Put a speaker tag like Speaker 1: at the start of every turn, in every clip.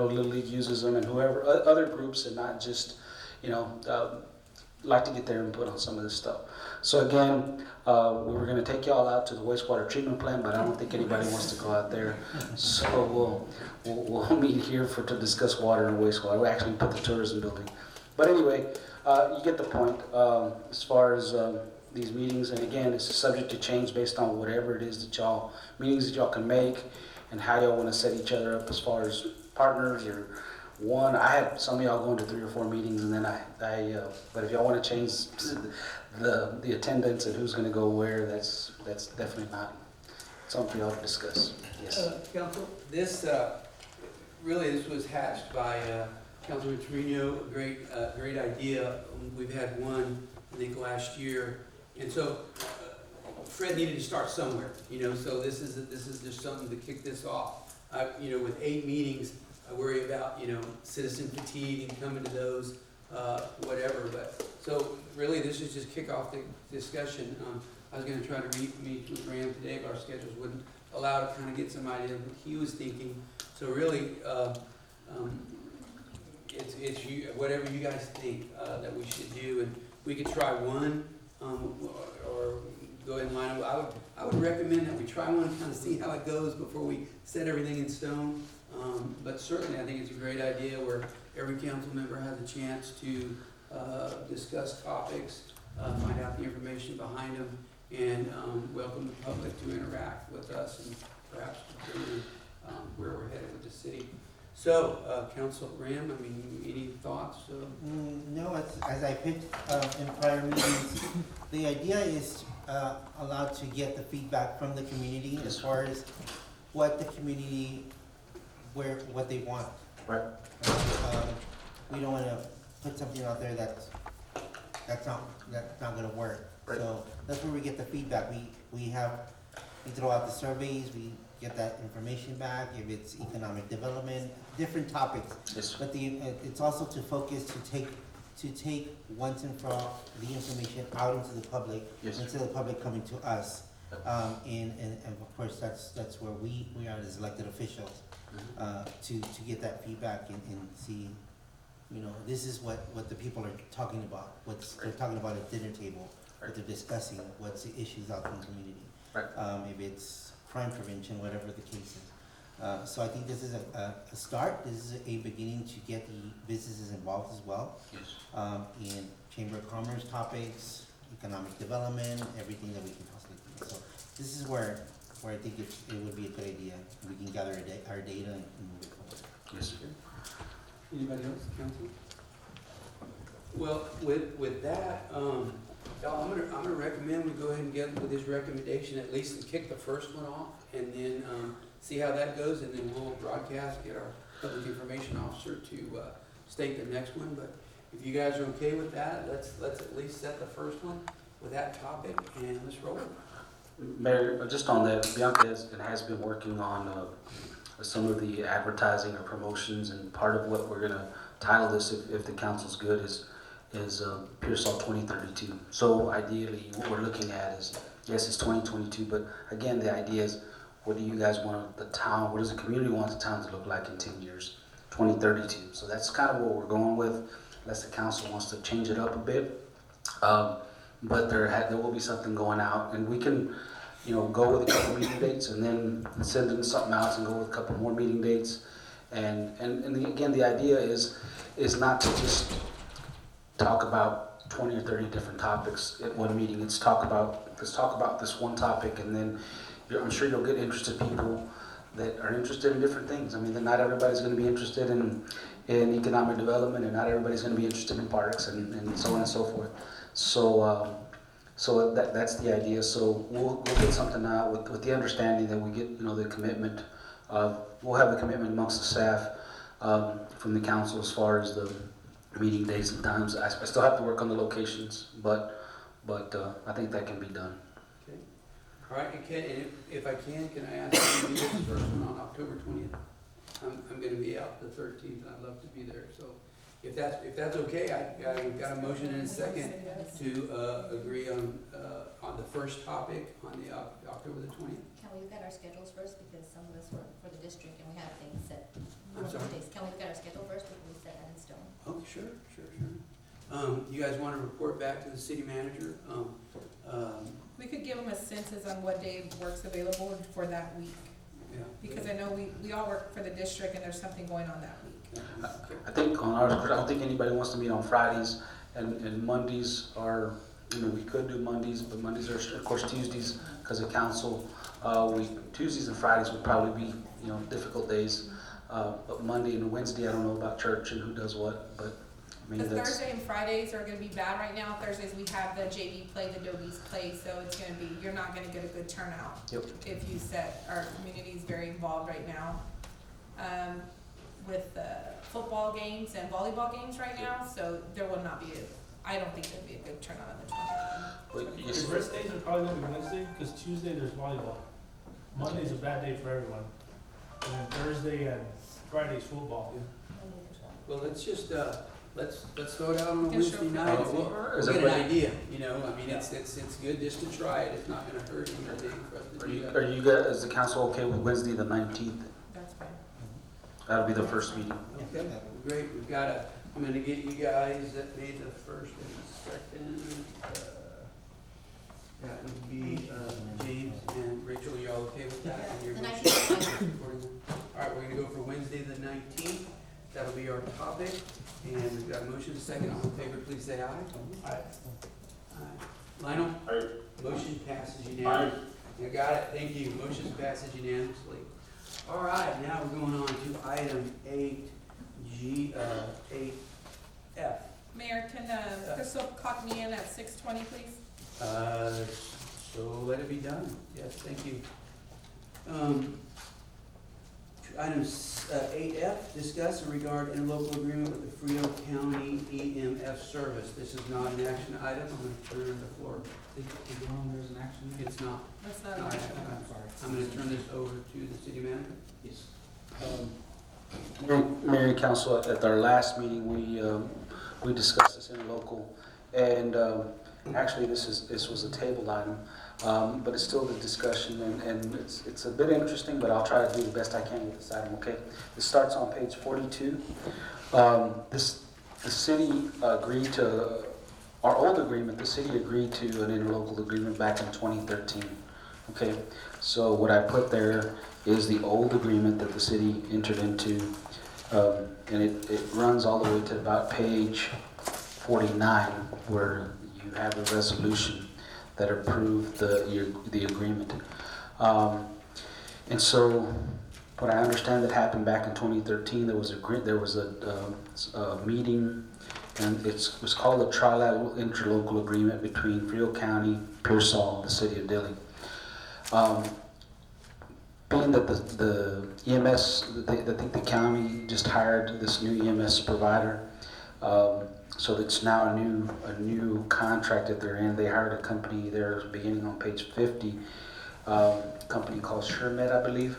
Speaker 1: Little League uses them and whoever, other groups, and not just, you know, like to get their input on some of this stuff. So again, we were gonna take y'all out to the wastewater treatment plant, but I don't think anybody wants to go out there. So we'll meet here to discuss water and wastewater. We actually put the tourism building. But anyway, you get the point, as far as, these meetings, and again, it's subject to change based on whatever it is that meetings that y'all can make, and how y'all wanna set each other up as far as partners or one. I had some of y'all going to 3 or 4 meetings, and then but if y'all wanna change the attendance and who's gonna go where, that's definitely not something y'all to discuss. Yes.
Speaker 2: Council, this was hatched by Councilman Trevino. Great idea. We've had one, I think, last year, and so Fred needed to start somewhere, you know. So this is just something to kick this off. You know, with 8 meetings, I worry about, you know, citizen fatigue and coming to those, whatever. But so really, this is just kick off the discussion. I was going to try to meet with Graham today, but our schedules wouldn't allow to kind of get some idea of what he was thinking. So really, it's you, whatever you guys think that we should do, and we could try one, or go ahead and line up. I would recommend that we try one, kind of see how it goes before we set everything in stone. But certainly, I think it's a great idea where every council member has a chance to discuss topics, find out the information behind them, and welcome the public to interact with us and perhaps determine where we're headed with the city. So, Council Ram, I mean, any thoughts?
Speaker 3: No, as I pitched in prior meetings, the idea is allowed to get the feedback from the community as far as what the community, what they want.
Speaker 1: Right.
Speaker 3: We don't want to put something out there that's not going to work.
Speaker 1: Right.
Speaker 3: So that's where we get the feedback. We throw out the surveys, we get that information back. If it's economic development, different topics.
Speaker 1: Yes.
Speaker 3: But it's also to focus to take once and for all the information out into the public,
Speaker 1: Yes.
Speaker 3: instead of the public coming to us. And of course that's where we are as elected officials, to get that feedback and see, you know, this is what the people are talking about, they're talking about at dinner table, what they're discussing, what's the issues out in the community.
Speaker 1: Right.
Speaker 3: If it's crime prevention, whatever the case is. So I think this is a start. This is a beginning to get the businesses involved as well.
Speaker 1: Yes.
Speaker 3: In Chamber of Commerce topics, economic development, everything that we can possibly do. So this is where I think it would be a good idea. We can gather our data and move it forward.
Speaker 1: Yes.
Speaker 2: Anybody else, Council? Well, with that, y'all, I'm gonna recommend we go ahead and get with this recommendation, at least to kick the first one off, and then see how that goes, and then we'll broadcast, get our public information officer to state the next one. But if you guys are okay with that, let's at least set the first one with that topic, and let's roll it.
Speaker 1: Mayor, just on that, Bianca has been working on some of the advertising or promotions, and part of what we're gonna title this, if the council's good, is Pearsall 2032. So ideally, what we're looking at is, yes, it's 2022, but again, the idea is, what do you guys want the town, what does the community want the town to look like in 10 years? 2032. So that's kind of what we're going with, unless the council wants to change it up a bit. But there will be something going out, and we can, you know, go with a couple meeting dates, and then send in something else and go with a couple more meeting dates. And again, the idea is not to just talk about 20 or 30 different topics at one meeting. Let's talk about this one topic, and then I'm sure you'll get interested people that are interested in different things. I mean, not everybody's going to be interested in economic development, and not everybody's going to be interested in parks and so on and so forth. So that's the idea. So we'll get something out with the understanding that we get, you know, the commitment. We'll have the commitment amongst the staff from the council as far as the meeting days and times. I still have to work on the locations, but I think that can be done.
Speaker 2: Okay. All right, and if I can I ask you to do this first one on October 20th? I'm going to be out the 13th, and I'd love to be there. So if that's okay, we've got a motion and a second to agree on the first topic on the October the 20th.
Speaker 4: Can we look at our schedules first, because some of us work for the district and we have things set
Speaker 2: I'm
Speaker 4: on
Speaker 2: sorry?
Speaker 4: those days. Can we look at our schedule first before we set that in stone?
Speaker 2: Oh, sure. You guys want to report back to the city manager?
Speaker 5: We could give them a census on what day work's available for that week,
Speaker 2: Yeah.
Speaker 5: because I know we all work for the district and there's something going on that week.
Speaker 1: I think on ours, I don't think anybody wants to meet on Fridays, and Mondays are, we could do Mondays, but Mondays are, of course, Tuesdays, because of council. Tuesdays and Fridays would probably be, difficult days. But Monday and Wednesday, I don't know about church and who does what, but I mean,
Speaker 5: The
Speaker 1: that's,
Speaker 5: Thursday and Fridays are gonna be bad right now. Thursdays, we have the JV play, the Dobies play, so it's gonna be, you're not gonna get a good turnout.
Speaker 1: Yep.
Speaker 5: If you set, our community is very involved right now, with the football games and volleyball games right now, so there will not be I don't think there'll be a good turnout on the 20th.
Speaker 1: but
Speaker 6: The first days are probably gonna be Wednesday, because Tuesday there's volleyball. Monday's a bad day for everyone. And then Thursday and Friday's football.
Speaker 2: Well, let's just, let's throw it out on a
Speaker 5: Can show
Speaker 2: Wednesday night.
Speaker 1: for-
Speaker 2: We'll
Speaker 1: Is
Speaker 2: get an
Speaker 1: everybody-
Speaker 2: idea, it's good just to try it. It's not gonna hurt anything for us to do that.
Speaker 1: are you guys, is the council okay with Wednesday the 19th?
Speaker 5: That's fine.
Speaker 1: That'll be the first meeting.
Speaker 2: Okay, great, I'm gonna get you guys that made the first and the second. That would be, James and Rachel, you all okay with that? And your
Speaker 4: The
Speaker 2: motion?
Speaker 4: 19th.
Speaker 2: All right, we're gonna go for Wednesday the 19th, that'll be our topic, and we've got a motion, a second, all in favor, please say aye.
Speaker 6: Aye.
Speaker 2: Aye. Lionel? Aye. Motion passes unanimously. You got it, thank you, motion passes unanimously. All right, now we're going on to item 8F.
Speaker 5: Mayor, can Crystal clock me in at 6:20, please?
Speaker 2: So let it be done, yes, thank you. Item 8F, discuss and regard interlocal agreement with the Frio County EMF service. This is not an action item, I'm gonna turn the floor.
Speaker 7: There's an action?
Speaker 2: It's not.
Speaker 5: That's not
Speaker 2: No,
Speaker 5: an
Speaker 2: I-
Speaker 5: action.
Speaker 2: I'm gonna turn this over to the city manager.
Speaker 7: Yes.
Speaker 1: Mayor and council, at our last meeting, we discussed this interlocal, and actually, this was a table item, but it's still the discussion, and it's a bit interesting, but I'll try to do the best I can with this item, okay? It starts on page 42. The city agreed to, our old agreement, the city agreed to an interlocal agreement back in 2013, okay? So what I put there is the old agreement that the city entered into, and it runs all the way to about page 49, where you have a resolution that approved the agreement. And so, what I understand that happened back in 2013, there was a meeting, and it was called the Trilateral Interlocal Agreement between Frio County, Pearsall, and the City of Dilley. Being that the EMS, I think the county just hired this new EMS provider, so it's now a new contract that they're in. They hired a company there beginning on page 50, a company called SureMed, I believe.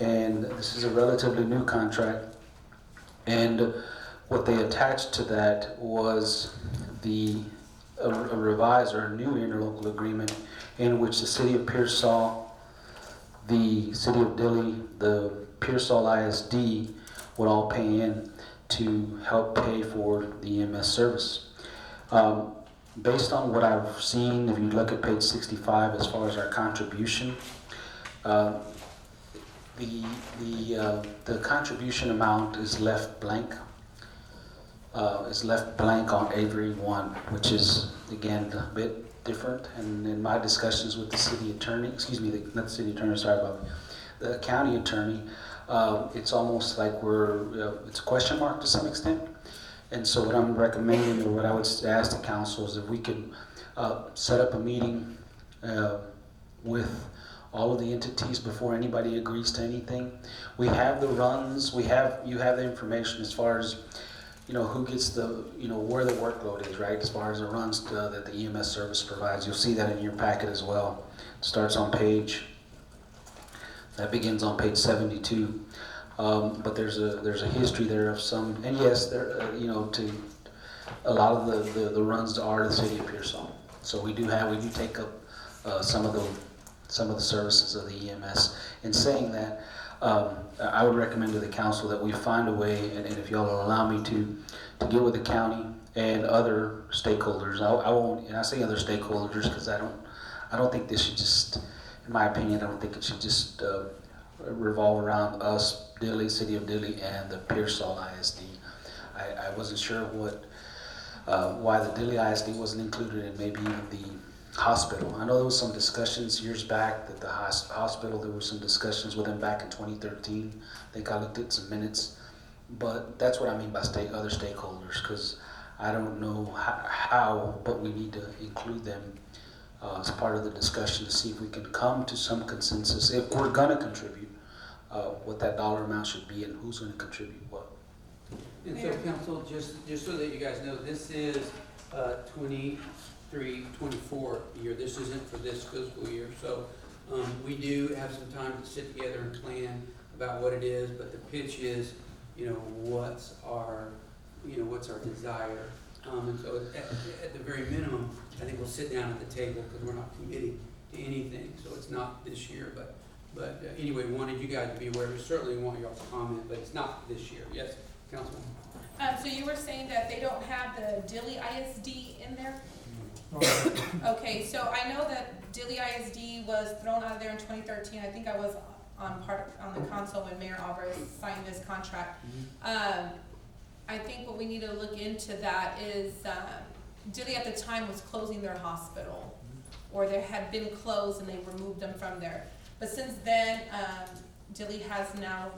Speaker 1: And this is a relatively new contract. And what they attached to that was a revised or a new interlocal agreement in which the city of Pearsall, the city of Dilley, the Pearsall ISD would all pay in to help pay for the EMS service. Based on what I've seen, if you look at page 65 as far as our contribution, the contribution amount is left blank. Is left blank on Avery 1, which is again a bit different. And in my discussions with the city attorney, not the city attorney, sorry about the county attorney, it's almost like it's a question mark to some extent. And so what I'm recommending, or what I would ask the council, is if we could set up a meeting with all of the entities before anybody agrees to anything. We have the runs, you have the information as far as who gets where the workload is, right? As far as the runs that the EMS service provides. You'll see that in your packet as well. It starts on that begins on page 72. But there's a history there of some, and yes, there, to a lot of the runs are the city of Pearsall. So we do take up some of the services of the EMS. In saying that, I would recommend to the council that we find a way, and if y'all will allow me to get with the county and other stakeholders. I won't, and I say other stakeholders because I don't think this should just, in my opinion, I don't think it should just revolve around us, Dilley, City of Dilley, and the Pearsall ISD. I wasn't sure why the Dilley ISD wasn't included in maybe even the hospital. I know there was some discussions years back that the hospital, there were some discussions with them back in 2013. I think I looked at some minutes, but that's what I mean by other stakeholders, because I don't know how, but we need to include them as part of the discussion to see if we can come to some consensus, if we're gonna contribute, what that dollar amount should be and who's gonna contribute what.
Speaker 2: And so council, just so that you guys know, this is 23-24 year. This isn't for this fiscal year. So we do have some time to sit together and plan about what it is, but the pitch is, what's our desire. And so at the very minimum, I think we'll sit down at the table because we're not committing to anything. So it's not this year, but anyway, wanted you guys to be aware. We certainly want y'all to comment, but it's not this year. Yes, Councilman?
Speaker 5: So you were saying that they don't have the Dilley ISD in there? Okay, so I know that Dilley ISD was thrown out of there in 2013. I think I was on the council when Mayor Alvarez signed this contract. I think what we need to look into that is, Dilley at the time was closing their hospital, or they had been closed and they removed them from there. But since then, Dilley has now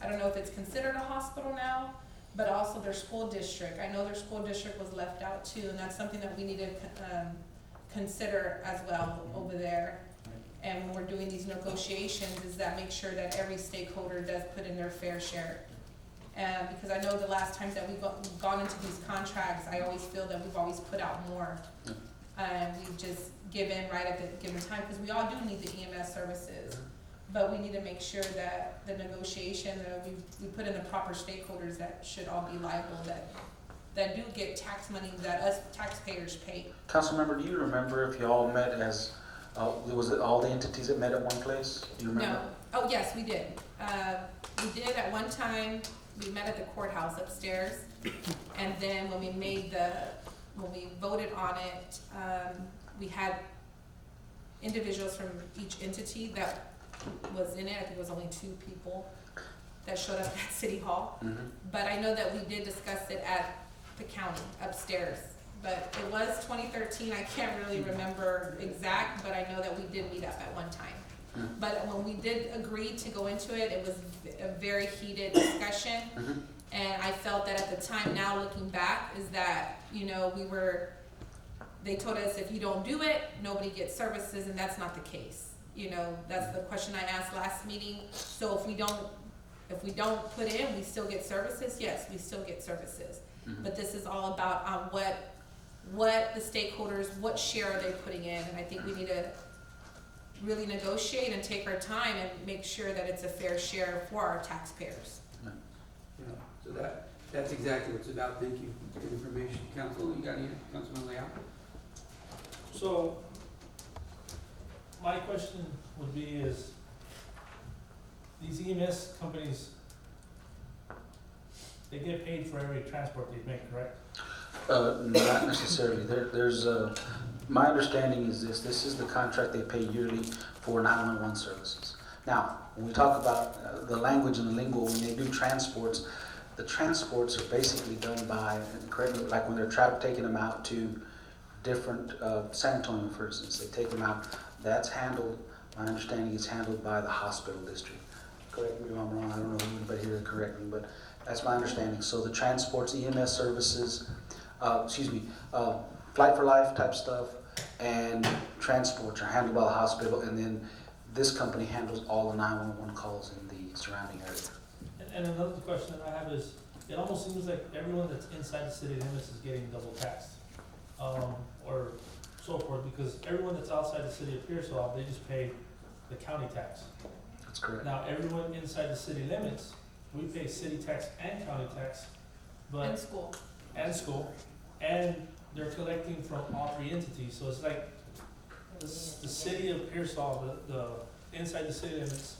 Speaker 5: I don't know if it's considered a hospital now, but also their school district. I know their school district was left out too, and that's something that we need to consider as well over there. And when we're doing these negotiations, is that make sure that every stakeholder does put in their fair share. Because I know the last times that we've gone into these contracts, I always feel that we've always put out more. We've just given right at the given time, because we all do need the EMS services. But we need to make sure that the negotiation, we put in the proper stakeholders that should all be liable, that do get tax money that us taxpayers pay.
Speaker 1: Councilmember, do you remember if y'all met as, was it all the entities that met at one place? Do you remember?
Speaker 5: No. Oh, yes, we did. We did at one time. We met at the courthouse upstairs, and then when we voted on it, we had individuals from each entity that was in it. I think it was only 2 people that showed up at City Hall.
Speaker 1: Mm-hmm.
Speaker 5: But I know that we did discuss it at the county upstairs. But it was 2013. I can't really remember exact, but I know that we did meet up at one time.
Speaker 1: Mm-hmm.
Speaker 5: But when we did agree to go into it, it was a very heated discussion.
Speaker 1: Mm-hmm.
Speaker 5: And I felt that at the time, now looking back, is that, they told us if you don't do it, nobody gets services, and that's not the case. That's the question I asked last meeting. So if we don't put in, we still get services? Yes, we still get services.
Speaker 1: Mm-hmm.
Speaker 5: But this is all about what the stakeholders, what share are they putting in? And I think we need to really negotiate and take our time and make sure that it's a fair share for our taxpayers.
Speaker 2: So that's exactly what it's about. Thank you for the information. Council, you got any, Councilman Leal?
Speaker 6: So, my question would be is, these EMS companies, they get paid for every transport they make, correct?
Speaker 1: Not necessarily. There's my understanding is this is the contract they pay yearly for 911 services. Now, when we talk about the language and the lingo, when they do transports, the transports are basically done by, like when they're taking them out to different, San Antonio, for instance, they take them out. That's handled, my understanding is handled by the hospital district. Correct me if I'm wrong, I don't know if anybody here to correct me, but that's my understanding. So the transports, EMS services, Flight for Life type stuff, and transports are handled by the hospital, and then this company handles all the 911 calls in the surrounding area.
Speaker 6: And another question that I have is, it almost seems like everyone that's inside the city limits is getting double taxed, or so forth, because everyone that's outside the city of Pearsall, they just pay the county tax.
Speaker 1: That's correct.
Speaker 6: Now, everyone inside the city limits, we pay city tax and county tax,
Speaker 5: In
Speaker 6: but,
Speaker 5: school.
Speaker 6: and school, and they're collecting from all three entities, so it's like the city of Pearsall, the inside the city limits,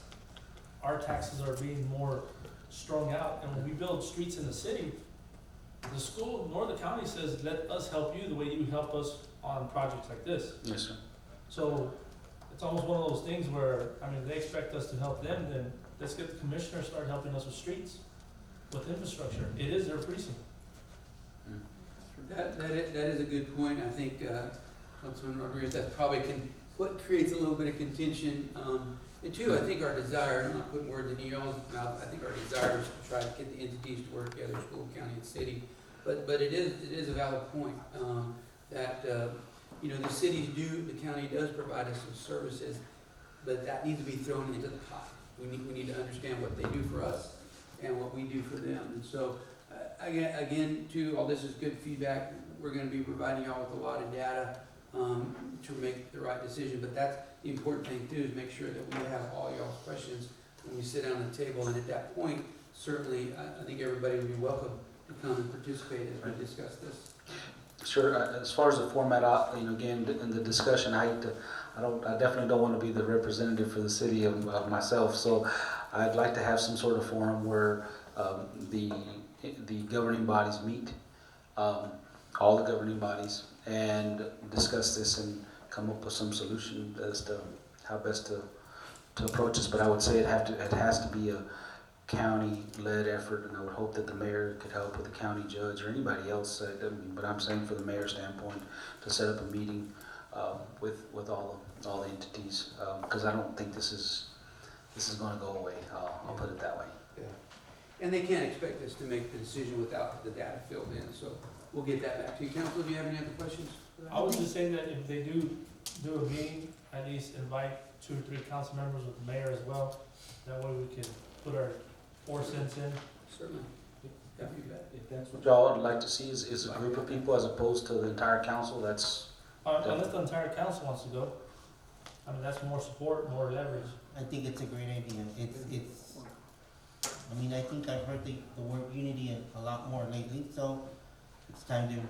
Speaker 6: our taxes are being more strung out, and when we build streets in the city, the school nor the county says, let us help you the way you help us on projects like this.
Speaker 1: Yes, sir.
Speaker 6: So, it's almost one of those things where, I mean, they expect us to help them, then let's get the commissioner start helping us with streets, with infrastructure. It is their precinct.
Speaker 2: That is a good point. I think, Councilman Rodriguez, that probably what creates a little bit of contention. And two, I think our desire, I'm not putting words in y'all's mouth, I think our desire is to try to get the entities to work together, school, county, and city. But it is a valid point, that, the cities do, the county does provide us some services, but that needs to be thrown into the pot. We need to understand what they do for us and what we do for them. And so, again, too, all this is good feedback. We're gonna be providing y'all with a lot of data, to make the right decision, but that's the important thing too, is make sure that we have all y'all's questions when we sit down at the table, and at that point, certainly, I think everybody would be welcome to come and participate as we discuss this.
Speaker 1: Sure. As far as the format, again, in the discussion, I definitely don't want to be the representative for the city of myself. So, I'd like to have some sort of forum where the governing bodies meet, all the governing bodies, and discuss this and come up with some solution as to how best to approach this. But I would say it has to be a county-led effort, and I would hope that the mayor could help with the county judge or anybody else. But I'm saying for the mayor's standpoint, to set up a meeting with all the entities, because I don't think this is going to go away. I'll put it that way.
Speaker 2: Yeah. And they can't expect us to make the decision without the data filled in, so we'll get that back to you. Council, do you have any other questions?
Speaker 6: I would just say that if they do a meeting, at least invite 2 or 3 council members with the mayor as well. That way we can put our 4 cents in.
Speaker 2: Certainly. That'd be bad.
Speaker 7: If that's
Speaker 1: What
Speaker 7: what.
Speaker 1: y'all would like to see is a group of people as opposed to the entire council. That's
Speaker 6: Unless the entire council wants to go. I mean, that's more support, more leverage.
Speaker 3: I think it's a great idea. I think I've heard the word unity a lot more lately, so it's time to,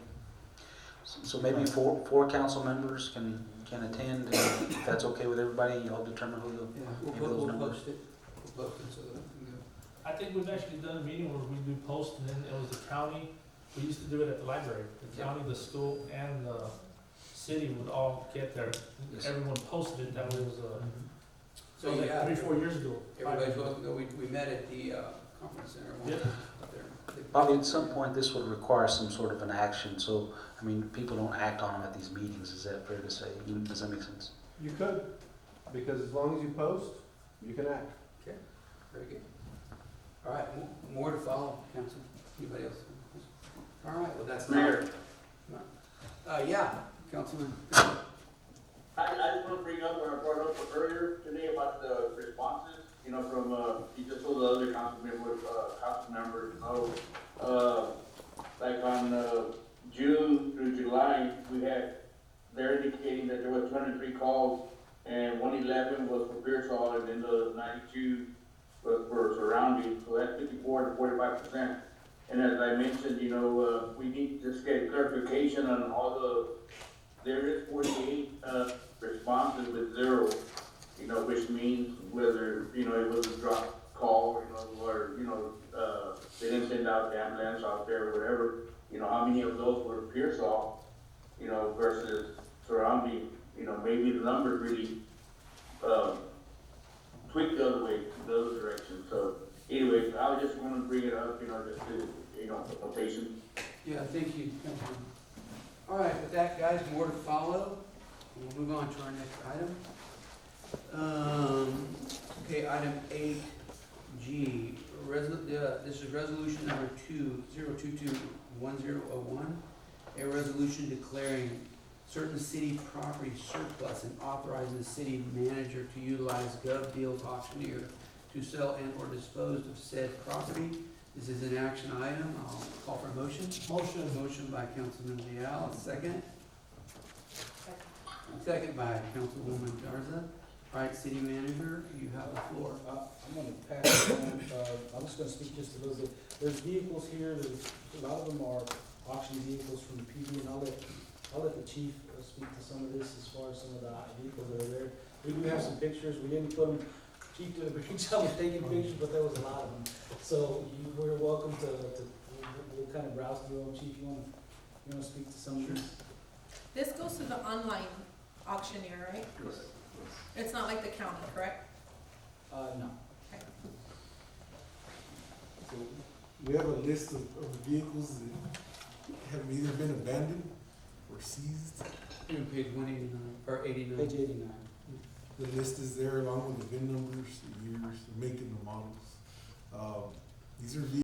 Speaker 1: so maybe four council members can attend, and if that's okay with everybody, y'all determine who
Speaker 2: Yeah,
Speaker 1: Maybe those
Speaker 2: we'll
Speaker 1: numbers.
Speaker 2: post it. We'll post it so that we can go.
Speaker 6: I think we've actually done a meeting where we do post, and then it was the county, we used to do it at the library. The county, the school, and the city would all get there.
Speaker 1: Yes.
Speaker 6: Everyone posted it, that was,
Speaker 2: So,
Speaker 6: like
Speaker 2: yeah,
Speaker 6: 3-4 years ago.
Speaker 2: everybody's welcome to go. We met at the conference center one
Speaker 6: Yeah.
Speaker 2: time up there.
Speaker 1: Probably at some point, this would require some sort of an action, so, people don't act on them at these meetings, is that fair to say? Does that make sense?
Speaker 8: You could, because as long as you post, you can act.
Speaker 2: Very good. All right, more to follow, council. Anybody else? All right, well, that's.
Speaker 9: Mayor.
Speaker 2: Yeah, Councilman.
Speaker 9: I just want to bring up what I brought up earlier today about the responses, from, you just told the other council members, like on, June through July, they're indicating that there was 203 calls, and 111 was for Pearsall, and then the 92 was for surrounding, so that's 54 to 45%. And as I mentioned, we need to just get clarification on all there is 48, responses with 0, which means whether, it was a drop call, or, they didn't send out the ambulance out there or whatever, how many of those were Pearsall, versus surrounding, maybe the numbers really, tweaked the other way, the other direction. So anyway, I was just want to bring it up, just to, notation.
Speaker 2: Yeah, thank you, Councilman. All right, with that, guys, more to follow. We'll move on to our next item. Okay, item 8G, this is resolution number 2022-1001, a resolution declaring certain city property surplus and authorizing the city manager to utilize GovDeals auctioneer to sell and or dispose of said property. This is an action item. I'll call for a motion. Motion by Councilman Leal, second. Second by Councilwoman Garza. All right, city manager, you have the floor.
Speaker 7: I'm gonna pass it on, I'm just gonna speak just a little bit. There's vehicles here, a lot of them are auction vehicles from the PD, and I'll let the chief speak to some of this as far as some of the vehicles that are there. We do have some pictures, we didn't put them, chief did a great job of taking pictures, but there was a lot of them. So we're welcome to, we'll kind of browse through them. Chief, you wanna speak to some of these?
Speaker 5: This goes to the online auctioneer, right? It's not like the county, correct?
Speaker 7: No.
Speaker 10: So we have a list of vehicles that have either been abandoned or seized.
Speaker 2: You're on page 189, or 89.
Speaker 7: Page 89.
Speaker 10: The list is there along with the VIN numbers, the years, the make and the models. These are vehicles